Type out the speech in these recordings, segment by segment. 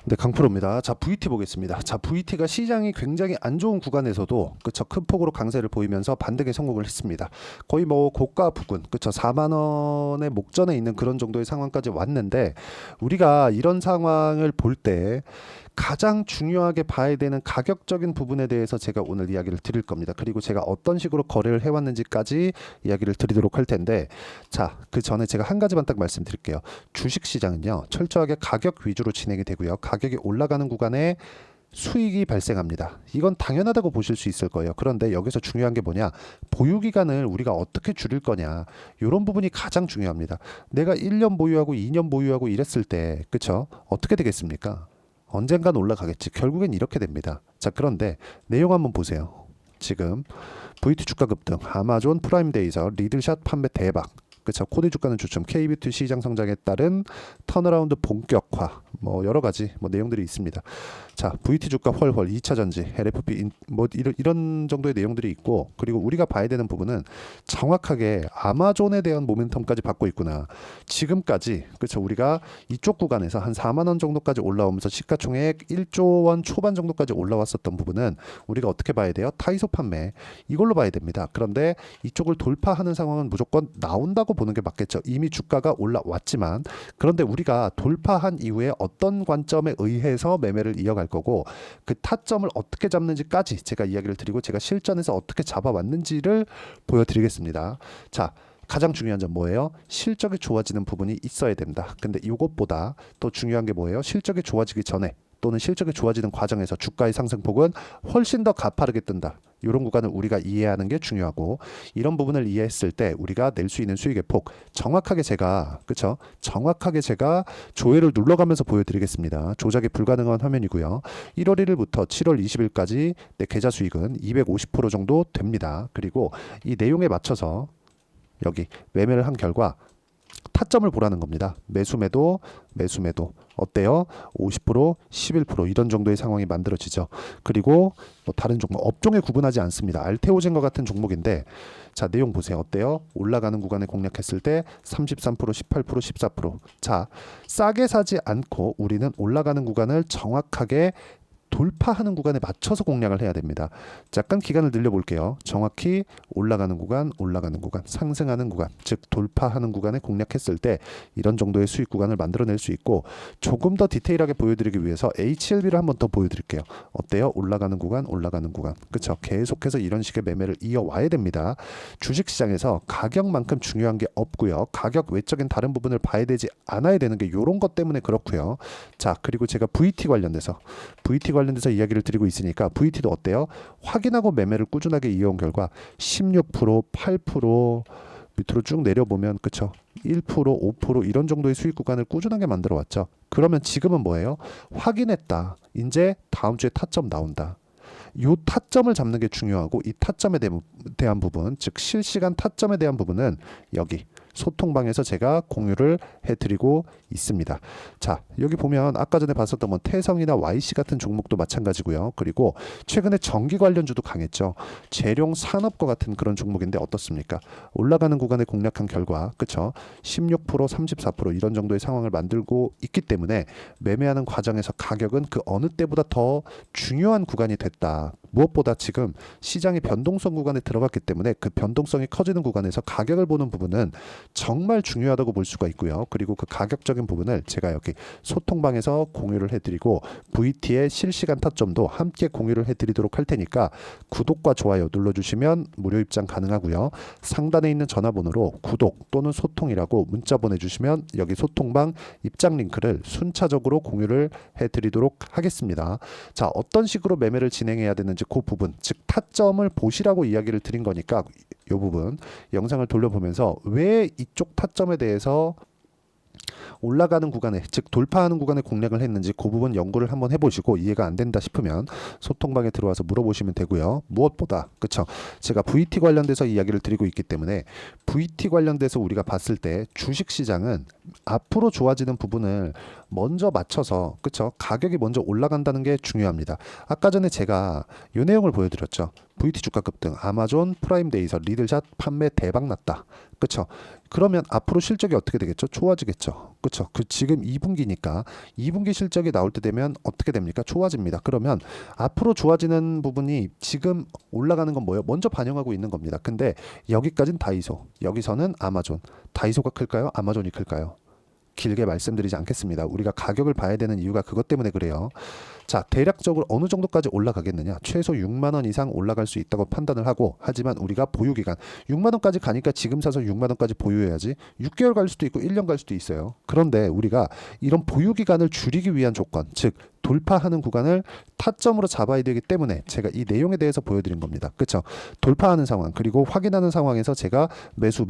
네, 강프로입니다. 자, VT 보겠습니다. 자, VT가 시장이 굉장히 안 좋은 구간에서도 그쵸, 큰 폭으로 강세를 보이면서 반등에 성공을 했습니다. 거의 뭐 고가 부근, 그쵸, 4만 원의 목전에 있는 그런 정도의 상황까지 왔는데 우리가 이런 상황을 볼 때 가장 중요하게 봐야 되는 가격적인 부분에 대해서 제가 오늘 이야기를 드릴 겁니다. 그리고 제가 어떤 식으로 거래를 해왔는지까지 이야기를 드리도록 할 텐데, 자, 그 전에 제가 한 가지만 딱 말씀드릴게요. 주식시장은요, 철저하게 가격 위주로 진행이 되고요. 가격이 올라가는 구간에 수익이 발생합니다. 이건 당연하다고 보실 수 있을 거예요. 그런데 여기서 중요한 게 뭐냐? 보유 기간을 우리가 어떻게 줄일 거냐? 이런 부분이 가장 중요합니다. 내가 1년 보유하고 2년 보유하고 이랬을 때, 그쵸? 어떻게 되겠습니까? 언젠간 올라가겠지. 결국엔 이렇게 됩니다. 자, 그런데 내용 한번 보세요. 지금 VT 주가 급등, 아마존 프라임데이서 리들샷 판매 대박. 그쵸. 코디 주가는 주춤, KBT 시장 성장에 따른 턴어라운드 본격화, 뭐 여러 가지 뭐 내용들이 있습니다. 자, VT 주가 헐헐, 2차 전지, LFP 뭐 이런 정도의 내용들이 있고, 그리고 우리가 봐야 되는 부분은 정확하게 아마존에 대한 모멘텀까지 받고 있구나. 지금까지 그쵸, 우리가 이쪽 구간에서 한 4만 원 정도까지 올라오면서 시가총액 1조 원 초반 정도까지 올라왔었던 부분은 우리가 어떻게 봐야 돼요? 타이소 판매, 이걸로 봐야 됩니다. 그런데 이쪽을 돌파하는 상황은 무조건 나온다고 보는 게 맞겠죠. 이미 주가가 올라왔지만, 그런데 우리가 돌파한 이후에 어떤 관점에 의해서 매매를 이어갈 거고, 그 타점을 어떻게 잡는지까지 제가 이야기를 드리고, 제가 실전에서 어떻게 잡아왔는지를 보여드리겠습니다. 자, 가장 중요한 점 뭐예요? 실적이 좋아지는 부분이 있어야 됩니다. 근데 이것보다 또 중요한 게 뭐예요? 실적이 좋아지기 전에 또는 실적이 좋아지는 과정에서 주가의 상승폭은 훨씬 더 가파르게 뜬다. 이런 구간을 우리가 이해하는 게 중요하고, 이런 부분을 이해했을 때 우리가 낼 수 있는 수익의 폭 정확하게 제가, 그쵸, 정확하게 제가 조회를 눌러가면서 보여드리겠습니다. 조작이 불가능한 화면이고요. 1월 1일부터 7월 20일까지 내 계좌 수익은 250% 정도 됩니다. 그리고 이 내용에 맞춰서 여기 매매를 한 결과 타점을 보라는 겁니다. 매수매도 어때요? 50%, 11% 이런 정도의 상황이 만들어지죠. 그리고 뭐 다른 종목, 업종에 구분하지 않습니다. 알테오젠과 같은 종목인데, 자, 내용 보세요. 어때요? 올라가는 구간에 공략했을 때 33%, 18%, 14%. 자, 싸게 사지 않고 우리는 올라가는 구간을 정확하게 돌파하는 구간에 맞춰서 공략을 해야 됩니다. 잠깐 기간을 늘려볼게요. 정확히 올라가는 구간, 상승하는 구간, 즉 돌파하는 구간에 공략했을 때 이런 정도의 수익 구간을 만들어낼 수 있고, 조금 더 디테일하게 보여드리기 위해서 HLB를 한번 더 보여드릴게요. 어때요? 올라가는 구간, 그쵸? 계속해서 이런 식의 매매를 이어와야 됩니다. 주식시장에서 가격만큼 중요한 게 없고요. 가격 외적인 다른 부분을 봐야 되지 않아야 되는 게 이런 것 때문에 그렇고요. 자, 그리고 제가 VT 관련돼서 이야기를 드리고 있으니까 VT도 어때요? 확인하고 매매를 꾸준하게 이어온 결과 16%, 8% 밑으로 쭉 내려보면, 그쵸, 1%, 5% 이런 정도의 수익 구간을 꾸준하게 만들어 왔죠. 그러면 지금은 뭐예요? 확인했다. 이제 다음 주에 타점 나온다. 요 타점을 잡는 게 중요하고, 이 타점에 대한 부분, 즉 실시간 타점에 대한 부분은 여기 소통방에서 제가 공유를 해드리고 있습니다. 자, 여기 보면 아까 전에 봤었던 뭐 태성이나 YC 같은 종목도 마찬가지고요. 그리고 최근에 전기 관련주도 강했죠. 재룡 산업과 같은 그런 종목인데 어떻습니까? 올라가는 구간에 공략한 결과, 그쵸, 16%, 34% 이런 정도의 상황을 만들고 있기 때문에 매매하는 과정에서 가격은 그 어느 때보다 더 중요한 구간이 됐다. 무엇보다 지금 시장이 변동성 구간에 들어갔기 때문에 그 변동성이 커지는 구간에서 가격을 보는 부분은 정말 중요하다고 볼 수가 있고요. 그리고 그 가격적인 부분을 제가 여기 소통방에서 공유를 해드리고, VT의 실시간 타점도 함께 공유를 해드리도록 할 테니까 구독과 좋아요 눌러주시면 무료 입장 가능하고요. 상단에 있는 전화번호로 구독 또는 소통이라고 문자 보내주시면 여기 소통방 입장 링크를 순차적으로 공유를 해드리도록 하겠습니다. 자, 어떤 식으로 매매를 진행해야 되는지 그 부분, 즉 타점을 보시라고 이야기를 드린 거니까 이 부분 영상을 돌려보면서 왜 이쪽 타점에 대해서 올라가는 구간에, 즉 돌파하는 구간에 공략을 했는지 그 부분 연구를 한번 해보시고, 이해가 안 된다 싶으면 소통방에 들어와서 물어보시면 되고요. 무엇보다, 그쵸, 제가 VT 관련돼서 이야기를 드리고 있기 때문에 VT 관련돼서 우리가 봤을 때 주식시장은 앞으로 좋아지는 부분을 먼저 맞춰서, 그쵸, 가격이 먼저 올라간다는 게 중요합니다. 아까 전에 제가 이 내용을 보여드렸죠. VT 주가 급등, 아마존 프라임데이서 리들샷 판매 대박 났다. 그쵸? 그러면 앞으로 실적이 어떻게 되겠죠? 좋아지겠죠. 그쵸? 그 지금 2분기니까 2분기 실적이 나올 때 되면 어떻게 됩니까? 좋아집니다. 그러면 앞으로 좋아지는 부분이 지금 올라가는 건 뭐예요? 먼저 반영하고 있는 겁니다. 근데 여기까지는 다이소, 여기서는 아마존. 다이소가 클까요? 아마존이 클까요? 길게 말씀드리지 않겠습니다. 우리가 가격을 봐야 되는 이유가 그것 때문에 그래요. 자, 대략적으로 어느 정도까지 올라가겠느냐? 최소 6만 원 이상 올라갈 수 있다고 판단을 하고, 하지만 우리가 보유 기간 6만 원까지 가니까 지금 사서 6만 원까지 보유해야지. 6개월 갈 수도 있고 1년 갈 수도 있어요. 그런데 우리가 이런 보유 기간을 줄이기 위한 조건, 즉 돌파하는 구간을 타점으로 잡아야 되기 때문에 제가 이 내용에 대해서 보여드린 겁니다. 그렇죠? 돌파하는 상황, 그리고 확인하는 상황에서 제가 매수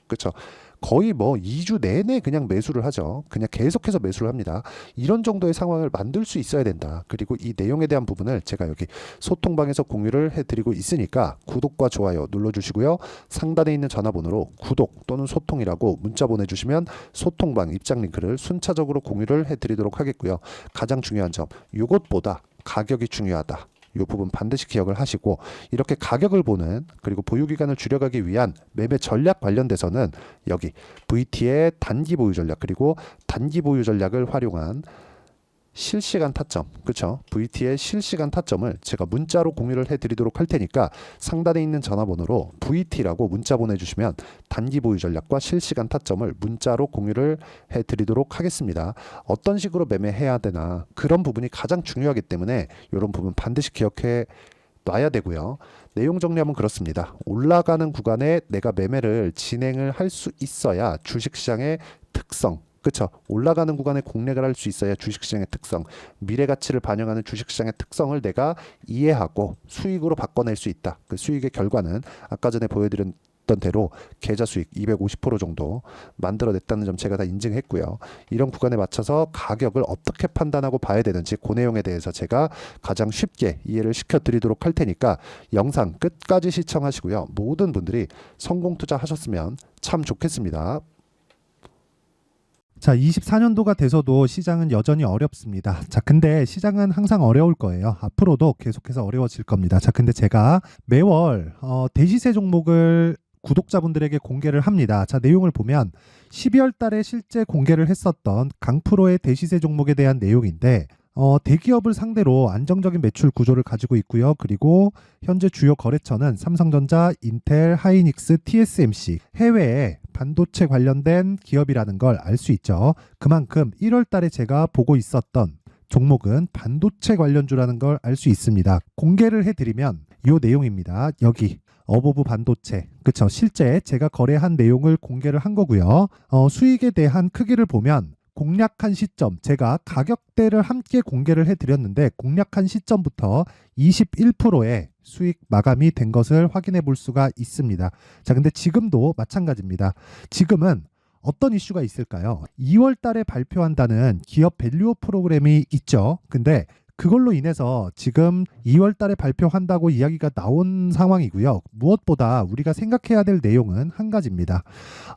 그렇죠? 거의 뭐 2주 내내 그냥 매수를 하죠. 그냥 계속해서 매수를 합니다. 이런 정도의 상황을 만들 수 있어야 된다. 그리고 이 내용에 대한 부분을 제가 여기 소통방에서 공유를 해드리고 있으니까 구독과 좋아요 눌러주시고요. 상단에 있는 전화번호로 구독 또는 소통이라고 문자 보내주시면 소통방 입장 링크를 순차적으로 공유를 해드리도록 하겠고요. 가장 중요한 점, 이것보다 가격이 중요하다. 이 부분 반드시 기억을 하시고, 이렇게 가격을 보는, 그리고 보유기간을 줄여가기 위한 매매 전략 관련돼서는 여기 VT의 단기 보유 전략, 그리고 단기 보유 전략을 활용한 실시간 타점, 그렇죠? VT의 실시간 타점을 제가 문자로 공유를 해드리도록 할 테니까 상단에 있는 전화번호로 VT라고 문자 보내주시면 단기 보유 전략과 실시간 타점을 문자로 공유를 해드리도록 하겠습니다. 어떤 식으로 매매해야 되나, 그런 부분이 가장 중요하기 때문에 이런 부분 반드시 기억해 놔야 되고요. 내용 정리하면 그렇습니다. 올라가는 구간에 내가 매매를 진행을 할 수 있어야 주식시장의 특성, 그렇죠? 올라가는 구간에 공략을 할 수 있어야 주식시장의 특성, 미래 가치를 반영하는 주식시장의 특성을 내가 이해하고 수익으로 바꿔낼 수 있다. 그 수익의 결과는 아까 전에 보여드렸던 대로 계좌 수익 250% 정도 만들어냈다는 점 제가 다 인증했고요. 이런 구간에 맞춰서 가격을 어떻게 판단하고 봐야 되는지 그 내용에 대해서 제가 가장 쉽게 이해를 시켜드리도록 할 테니까 영상 끝까지 시청하시고요. 모든 분들이 성공 투자하셨으면 참 좋겠습니다. 자, 24년도가 돼서도 시장은 여전히 어렵습니다. 자, 근데 시장은 항상 어려울 거예요. 앞으로도 계속해서 어려워질 겁니다. 자, 근데 제가 매월 대시세 종목을 구독자분들에게 공개를 합니다. 자, 내용을 보면 12월 달에 실제 공개를 했었던 강프로의 대시세 종목에 대한 내용인데, 대기업을 상대로 안정적인 매출 구조를 가지고 있고요. 그리고 현재 주요 거래처는 삼성전자, 인텔, 하이닉스, TSMC, 해외에 반도체 관련된 기업이라는 걸 알 수 있죠. 그만큼 1월 달에 제가 보고 있었던 종목은 반도체 관련주라는 걸 알 수 있습니다. 공개를 해드리면 이 내용입니다. 여기 어보브 반도체, 그쵸? 실제 제가 거래한 내용을 공개를 한 거고요. 수익에 대한 크기를 보면 공략한 시점, 제가 가격대를 함께 공개를 해드렸는데 공략한 시점부터 21%의 수익 마감이 된 것을 확인해 볼 수가 있습니다. 자, 근데 지금도 마찬가지입니다. 지금은 어떤 이슈가 있을까요? 2월 달에 발표한다는 기업 밸류업 프로그램이 있죠. 근데 그걸로 인해서 지금 2월 달에 발표한다고 이야기가 나온 상황이고요. 무엇보다 우리가 생각해야 될 내용은 한 가지입니다.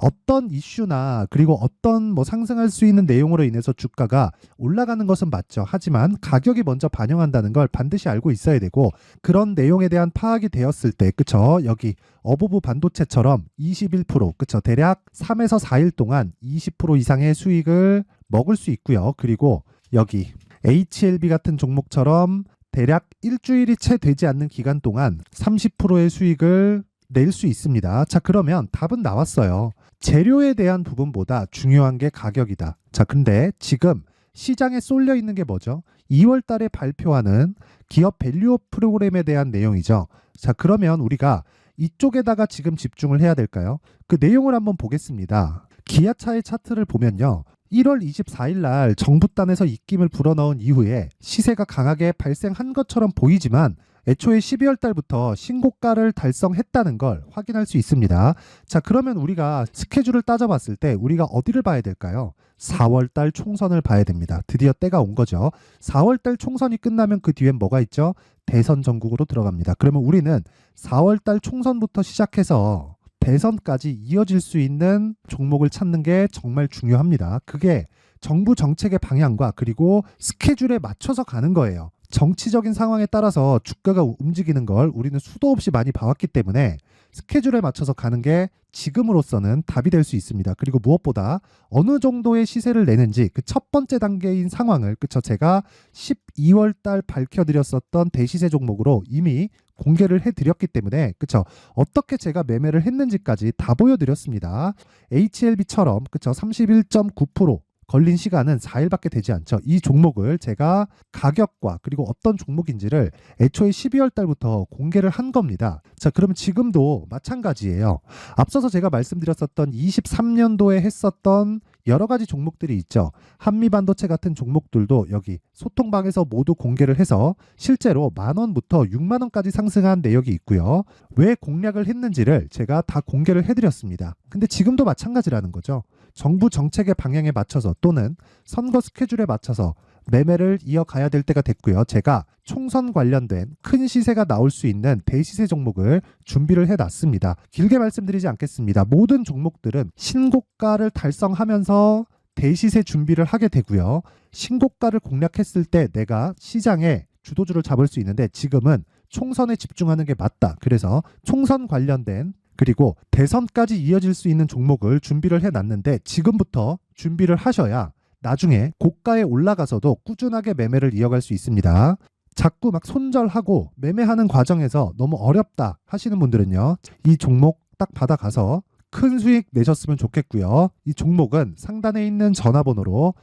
어떤 이슈나 그리고 어떤 뭐 상승할 수 있는 내용으로 인해서 주가가 올라가는 것은 맞죠. 하지만 가격이 먼저 반영한다는 걸 반드시 알고 있어야 되고, 그런 내용에 대한 파악이 되었을 때, 그쵸? 여기 어보브 반도체처럼 21%, 그쵸? 대략 3에서 4일 동안 20% 이상의 수익을 먹을 수 있고요. 그리고 여기 HLB 같은 종목처럼 대략 일주일이 채 되지 않는 기간 동안 30%의 수익을 낼 수 있습니다. 자, 그러면 답은 나왔어요. 재료에 대한 부분보다 중요한 게 가격이다. 자, 근데 지금 시장에 쏠려 있는 게 뭐죠? 2월 달에 발표하는 기업 밸류업 프로그램에 대한 내용이죠. 자, 그러면 우리가 이쪽에다가 지금 집중을 해야 될까요? 그 내용을 한번 보겠습니다. 기아차의 차트를 보면요. 1월 24일 날 정부단에서 입김을 불어넣은 이후에 시세가 강하게 발생한 것처럼 보이지만 애초에 12월 달부터 신고가를 달성했다는 걸 확인할 수 있습니다. 자, 그러면 우리가 스케줄을 따져봤을 때 우리가 어디를 봐야 될까요? 4월 달 총선을 봐야 됩니다. 드디어 때가 온 거죠. 4월 달 총선이 끝나면 그 뒤엔 뭐가 있죠? 대선 전국으로 들어갑니다. 그러면 우리는 4월 달 총선부터 시작해서 대선까지 이어질 수 있는 종목을 찾는 게 정말 중요합니다. 그게 정부 정책의 방향과 그리고 스케줄에 맞춰서 가는 거예요. 정치적인 상황에 따라서 주가가 움직이는 걸 우리는 수도 없이 많이 봐왔기 때문에 스케줄에 맞춰서 가는 게 지금으로서는 답이 될 수 있습니다. 그리고 무엇보다 어느 정도의 시세를 내는지 그 첫 번째 단계인 상황을 그쵸 제가 12월 달 밝혀드렸었던 대시세 종목으로 이미 공개를 해드렸기 때문에 그쵸 어떻게 제가 매매를 했는지까지 다 보여드렸습니다. HLB처럼 그쵸 31.9% 걸린 시간은 4일밖에 되지 않죠. 이 종목을 제가 가격과 그리고 어떤 종목인지를 애초에 12월 달부터 공개를 한 겁니다. 자, 그러면 지금도 마찬가지예요. 앞서서 제가 말씀드렸었던 23년도에 했었던 여러 가지 종목들이 있죠. 한미반도체 같은 종목들도 여기 소통방에서 모두 공개를 해서 실제로 10,000원부터 60,000원까지 상승한 내역이 있고요. 왜 공략을 했는지를 제가 다 공개를 해드렸습니다. 근데 지금도 마찬가지라는 거죠. 정부 정책의 방향에 맞춰서 또는 선거 스케줄에 맞춰서 매매를 이어가야 될 때가 됐고요. 제가 총선 관련된 큰 시세가 나올 수 있는 대시세 종목을 준비를 해놨습니다. 길게 말씀드리지 않겠습니다. 모든 종목들은 신고가를 달성하면서 대시세 준비를 하게 되고요. 신고가를 공략했을 때 내가 시장에 주도주를 잡을 수 있는데 지금은 총선에 집중하는 게 맞다. 그래서 총선 관련된 그리고 대선까지 이어질 수 있는 종목을 준비를 해놨는데 지금부터 준비를 하셔야 나중에 고가에 올라가서도 꾸준하게 매매를 이어갈 수 있습니다. 자꾸 막 손절하고 매매하는 과정에서 너무 어렵다 하시는 분들은요. 이 종목 딱 받아가서 큰 수익 내셨으면 좋겠고요. 이 종목은 상단에 있는 전화번호로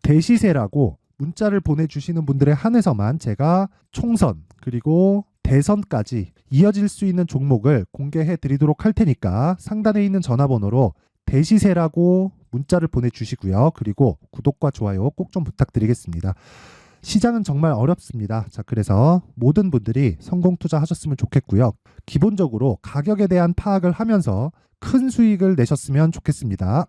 대시세라고 문자를 보내주시는 분들에 한해서만 제가 총선 그리고 대선까지 이어질 수 있는 종목을 공개해 드리도록 할 테니까 상단에 있는 전화번호로 대시세라고 문자를 보내주시고요. 그리고 구독과 좋아요 꼭 좀 부탁드리겠습니다. 시장은 정말 어렵습니다. 자, 그래서 모든 분들이 성공 투자하셨으면 좋겠고요. 기본적으로 가격에 대한 파악을 하면서 큰 수익을 내셨으면 좋겠습니다.